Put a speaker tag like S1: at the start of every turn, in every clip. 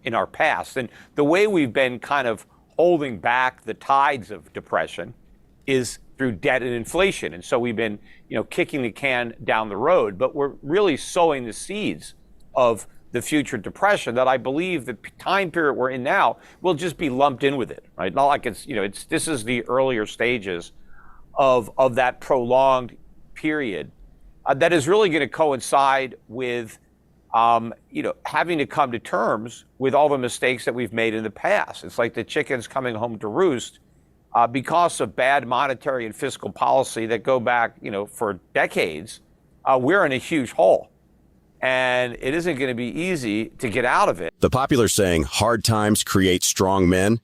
S1: in our past. And the way we've been kind of holding back the tides of depression is through debt and inflation. And so we've been, kicking the can down the road, but we're really sowing the seeds of the future depression that I believe the time period we're in now will just be lumped in with it, right? Not like this is the earlier stages of that prolonged period that is really going to coincide with, having to come to terms with all the mistakes that we've made in the past. It's like the chickens coming home to roost because of bad monetary and fiscal policy that go back, for decades. We're in a huge hole. And it isn't going to be easy to get out of it.
S2: The popular saying, hard times create strong men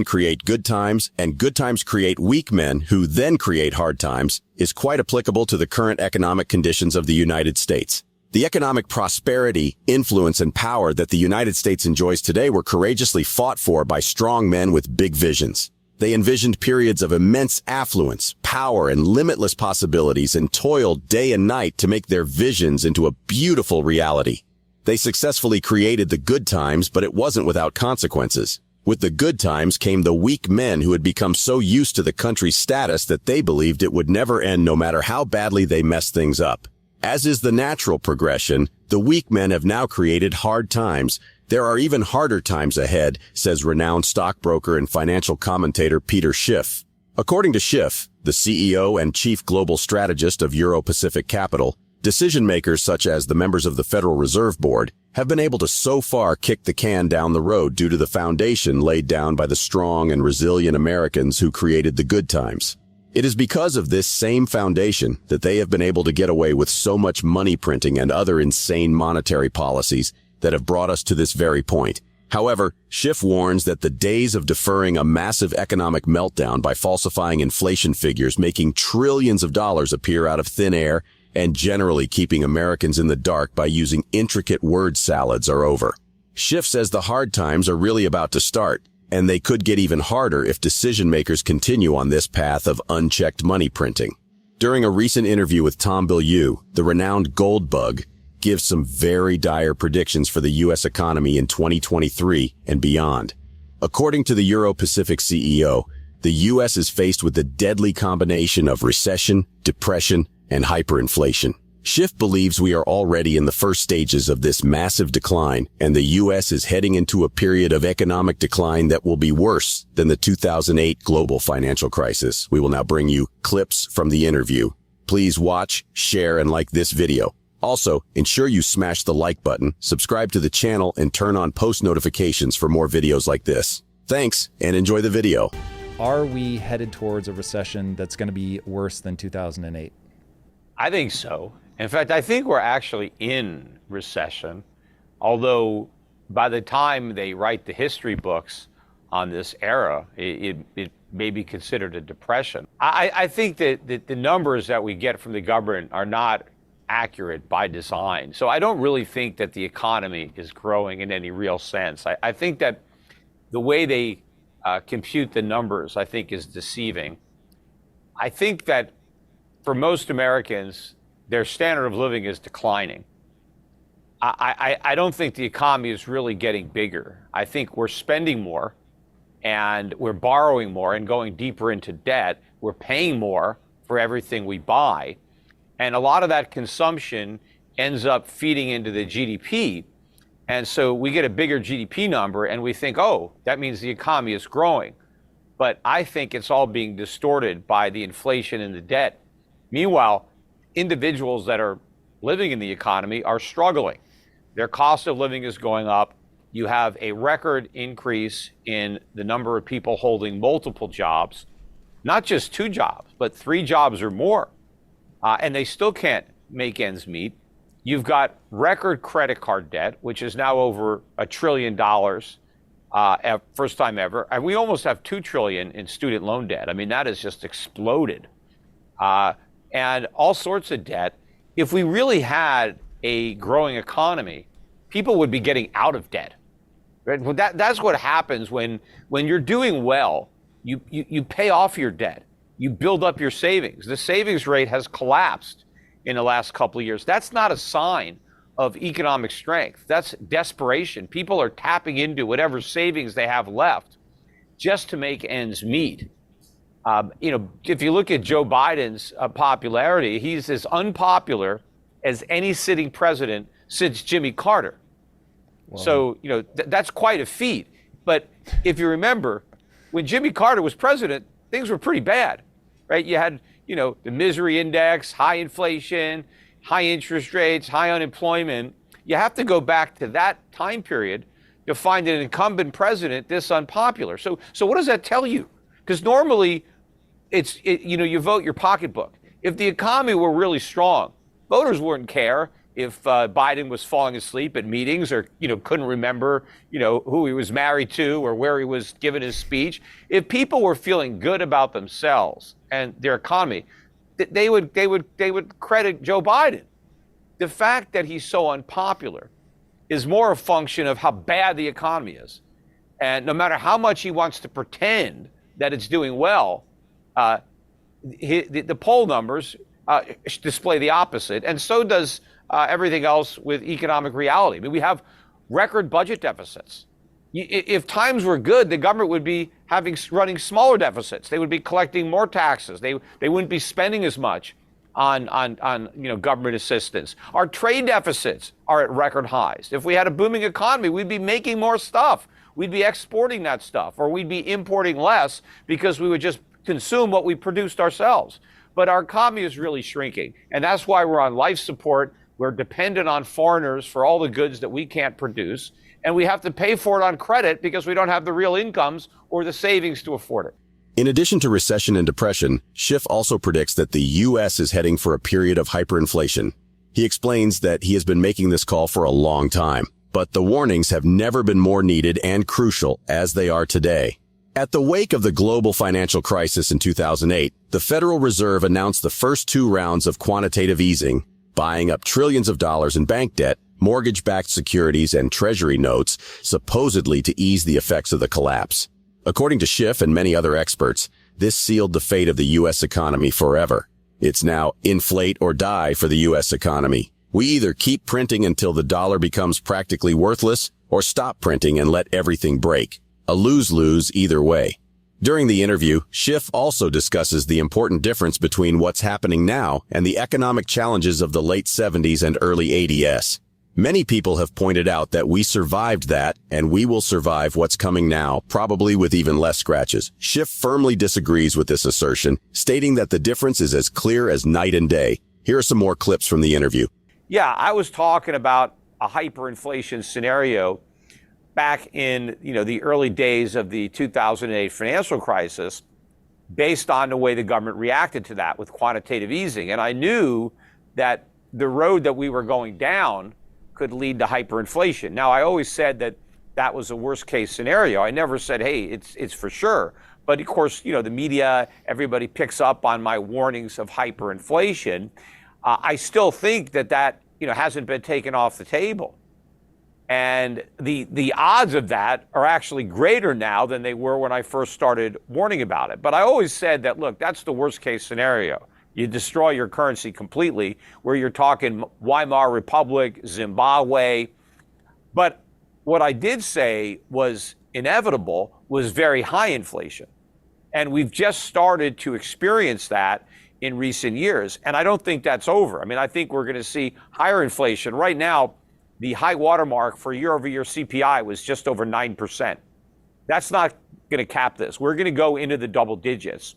S2: create good times, and good times create weak men who then create hard times, is quite applicable to the current economic conditions of the United States. The economic prosperity, influence, and power that the United States enjoys today were courageously fought for by strong men with big visions. They envisioned periods of immense affluence, power, and limitless possibilities and toiled day and night to make their visions into a beautiful reality. They successfully created the good times, but it wasn't without consequences. With the good times came the weak men who had become so used to the country's status that they believed it would never end no matter how badly they messed things up. As is the natural progression, the weak men have now created hard times. There are even harder times ahead, says renowned stockbroker and financial commentator Peter Schiff. According to Schiff, the CEO and chief global strategist of Euro-Pacific Capital, decision makers such as the members of the Federal Reserve Board have been able to so far kick the can down the road due to the foundation laid down by the strong and resilient Americans who created the good times. It is because of this same foundation that they have been able to get away with so much money printing and other insane monetary policies that have brought us to this very point. However, Schiff warns that the days of deferring a massive economic meltdown by falsifying inflation figures, making trillions of dollars appear out of thin air, and generally keeping Americans in the dark by using intricate word salads are over. Schiff says the hard times are really about to start, and they could get even harder if decision makers continue on this path of unchecked money printing. During a recent interview with Tom Bilyeu, the renowned gold bug gives some very dire predictions for the U.S. economy in 2023 and beyond. According to the Euro-Pacific CEO, the U.S. is faced with the deadly combination of recession, depression, and hyperinflation. Schiff believes we are already in the first stages of this massive decline, and the U.S. is heading into a period of economic decline that will be worse than the 2008 global financial crisis. We will now bring you clips from the interview. Please watch, share, and like this video. Also, ensure you smash the like button, subscribe to the channel, and turn on post notifications for more videos like this. Thanks, and enjoy the video.
S3: Are we headed towards a recession that's going to be worse than 2008?
S1: I think so. In fact, I think we're actually in recession, although by the time they write the history books on this era, it may be considered a depression. I think that the numbers that we get from the government are not accurate by design. So I don't really think that the economy is growing in any real sense. I think that the way they compute the numbers, I think, is deceiving. I think that for most Americans, their standard of living is declining. I don't think the economy is really getting bigger. I think we're spending more and we're borrowing more and going deeper into debt. We're paying more for everything we buy. And a lot of that consumption ends up feeding into the GDP. And so we get a bigger GDP number and we think, oh, that means the economy is growing. But I think it's all being distorted by the inflation and the debt. Meanwhile, individuals that are living in the economy are struggling. Their cost of living is going up. You have a record increase in the number of people holding multiple jobs, not just 2 jobs, but 3 jobs or more. And they still can't make ends meet. You've got record credit card debt, which is now over $1 trillion, first time ever. And we almost have $2 trillion in student loan debt. I mean, that has just exploded. And all sorts of debt. If we really had a growing economy, people would be getting out of debt. Right? Well, that's what happens when you're doing well. You pay off your debt. You build up your savings. The savings rate has collapsed in the last couple of years. That's not a sign of economic strength. That's desperation. People are tapping into whatever savings they have left just to make ends meet. If you look at Joe Biden's popularity, he's as unpopular as any sitting president since Jimmy Carter. Wow. So, that's quite a feat. But if you remember, when Jimmy Carter was president, things were pretty bad, right? You had, the misery index, high inflation, high interest rates, high unemployment. You have to go back to that time period to find an incumbent president this unpopular. So what does that tell you? Because normally you vote your pocketbook. If the economy were really strong, voters wouldn't care if Biden was falling asleep at meetings or, couldn't remember, who he was married to or where he was giving his speech. If people were feeling good about themselves and their economy, they would credit Joe Biden. The fact that he's so unpopular is more a function of how bad the economy is. And no matter how much he wants to pretend that it's doing well, the poll numbers display the opposite, and so does everything else with economic reality. I mean, we have record budget deficits. If times were good, the government would be running smaller deficits. They would be collecting more taxes. They wouldn't be spending as much on government assistance. Our trade deficits are at record highs. If we had a booming economy, we'd be making more stuff. We'd be exporting that stuff, or we'd be importing less because we would just consume what we produced ourselves. But our economy is really shrinking, and that's why we're on life support. We're dependent on foreigners for all the goods that we can't produce, and we have to pay for it on credit because we don't have the real incomes or the savings to afford it.
S2: In addition to recession and depression, Schiff also predicts that the U.S. is heading for a period of hyperinflation. He explains that he has been making this call for a long time, but the warnings have never been more needed and crucial as they are today. At the wake of the global financial crisis in 2008, the Federal Reserve announced the first 2 rounds of quantitative easing, buying up trillions of dollars in bank debt, mortgage-backed securities, and treasury notes, supposedly to ease the effects of the collapse. According to Schiff and many other experts, this sealed the fate of the U.S. economy forever. It's now inflate or die for the U.S. economy. We either keep printing until the dollar becomes practically worthless, or stop printing and let everything break. A lose-lose either way. During the interview, Schiff also discusses the important difference between what's happening now and the economic challenges of the late 70s and early 80s. Many people have pointed out that we survived that, and we will survive what's coming now, probably with even less scratches. Schiff firmly disagrees with this assertion, stating that the difference is as clear as night and day. Here are some more clips from the interview.
S1: Yeah, I was talking about a hyperinflation scenario back in the early days of the 2008 financial crisis, based on the way the government reacted to that with quantitative easing. And I knew that the road that we were going down could lead to hyperinflation. Now, I always said that that was a worst case scenario. I never said, hey, it's for sure. But of course, the media, everybody picks up on my warnings of hyperinflation. I still think that hasn't been taken off the table. And the odds of that are actually greater now than they were when I first started warning about it. But I always said that, look, that's the worst case scenario. You destroy your currency completely, where you're talking Weimar Republic, Zimbabwe. But what I did say was inevitable was very high inflation. And we've just started to experience that in recent years. And I don't think that's over. I mean, I think we're going to see higher inflation. Right now, the high watermark for year-over-year CPI was just over 9%. That's not going to cap this. We're going to go into the double digits.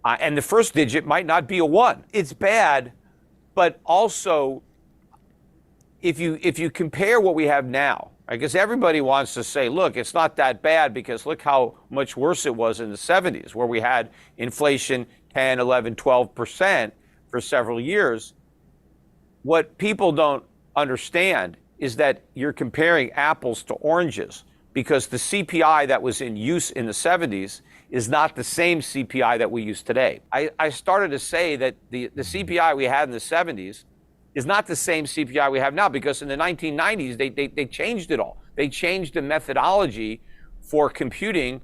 S1: And the first digit might not be a 1. It's bad, but also, if you compare what we have now, I guess everybody wants to say, look, it's not that bad because look how much worse it was in the 70s, where we had inflation 10, 11, 12% for several years. What people don't understand is that you're comparing apples to oranges, because the CPI that was in use in the 70s is not the same CPI that we use today. I started to say that the CPI we had in the 70s is not the same CPI we have now, because in the 1990s, they changed it all. They changed the methodology for computing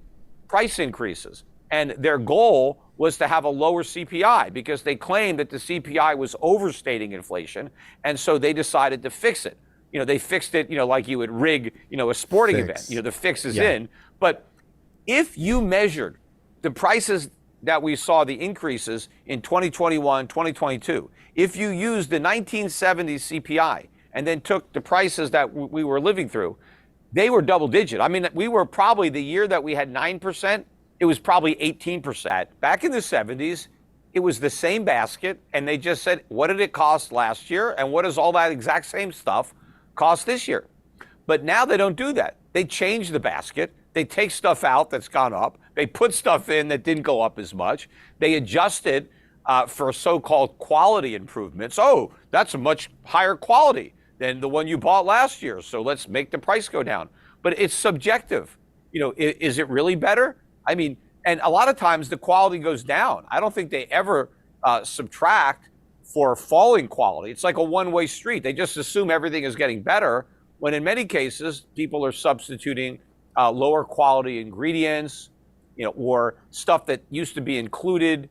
S1: price increases. And their goal was to have a lower CPI because they claimed that the CPI was overstating inflation, and so they decided to fix it. They fixed it, like you would rig, a sporting event. The fix is in. But if you measured the prices that we saw, the increases in 2021, 2022, if you used the 1970s CPI and then took the prices that we were living through, they were double digit. I mean, we were probably, the year that we had 9%, it was probably 18%. Back in the 70s, it was the same basket, and they just said, what did it cost last year? And what does all that exact same stuff cost this year? But now they don't do that. They change the basket. They take stuff out that's gone up. They put stuff in that didn't go up as much. They adjusted for so-called quality improvements. Oh, that's a much higher quality than the one you bought last year, so let's make the price go down. But it's subjective. Is it really better? I mean, and a lot of times the quality goes down. I don't think they ever subtract for falling quality. It's like a one-way street. They just assume everything is getting better, when in many cases, people are substituting lower quality ingredients, or stuff that used to be included.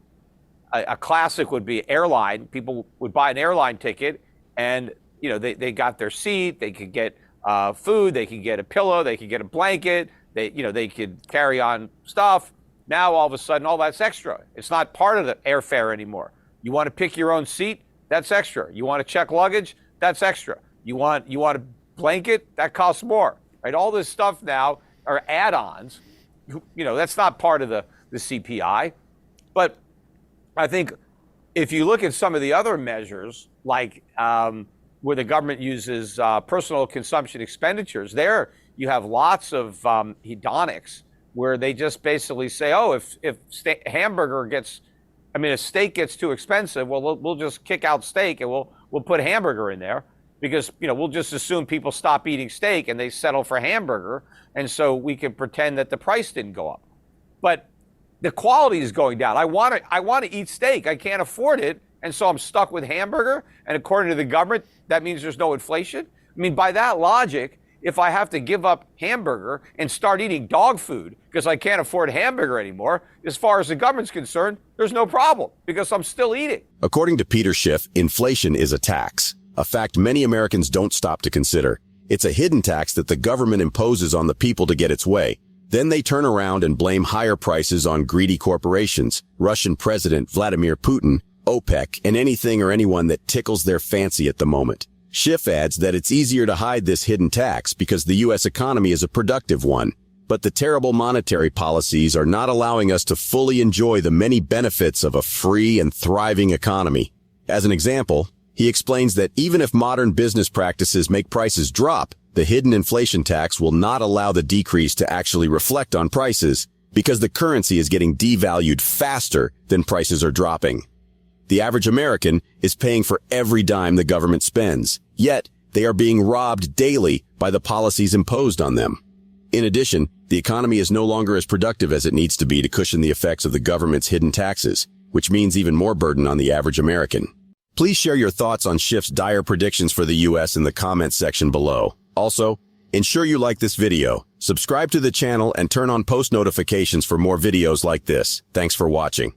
S1: A classic would be airline. People would buy an airline ticket, and they got their seat, they could get food, they could get a pillow, they could get a blanket, they could carry on stuff. Now all of a sudden, all that's extra. It's not part of the airfare anymore. You want to pick your own seat? That's extra. You want to check luggage? That's extra. You want a blanket? That costs more, right? All this stuff now are add-ons. That's not part of the CPI. But I think if you look at some of the other measures, like where the government uses personal consumption expenditures, there you have lots of hedonics where they just basically say, oh, if steak gets too expensive, well, we'll just kick out steak and we'll put hamburger in there, because we'll just assume people stop eating steak and they settle for hamburger, and so we can pretend that the price didn't go up. But the quality is going down. I want to eat steak. I can't afford it, and so I'm stuck with hamburger. And according to the government, that means there's no inflation. I mean, by that logic, if I have to give up hamburger and start eating dog food because I can't afford hamburger anymore, as far as the government's concerned, there's no problem because I'm still eating.
S2: According to Peter Schiff, inflation is a tax, a fact many Americans don't stop to consider. It's a hidden tax that the government imposes on the people to get its way. Then they turn around and blame higher prices on greedy corporations, Russian President Vladimir Putin, OPEC, and anything or anyone that tickles their fancy at the moment. Schiff adds that it's easier to hide this hidden tax because the U.S. economy is a productive one. But the terrible monetary policies are not allowing us to fully enjoy the many benefits of a free and thriving economy. As an example, he explains that even if modern business practices make prices drop, the hidden inflation tax will not allow the decrease to actually reflect on prices because the currency is getting devalued faster than prices are dropping. The average American is paying for every dime the government spends, yet they are being robbed daily by the policies imposed on them. In addition, the economy is no longer as productive as it needs to be to cushion the effects of the government's hidden taxes, which means even more burden on the average American. Please share your thoughts on Schiff's dire predictions for the U.S. in the comments section below. Also, ensure you like this video, subscribe to the channel, and turn on post notifications for more videos like this. Thanks for watching.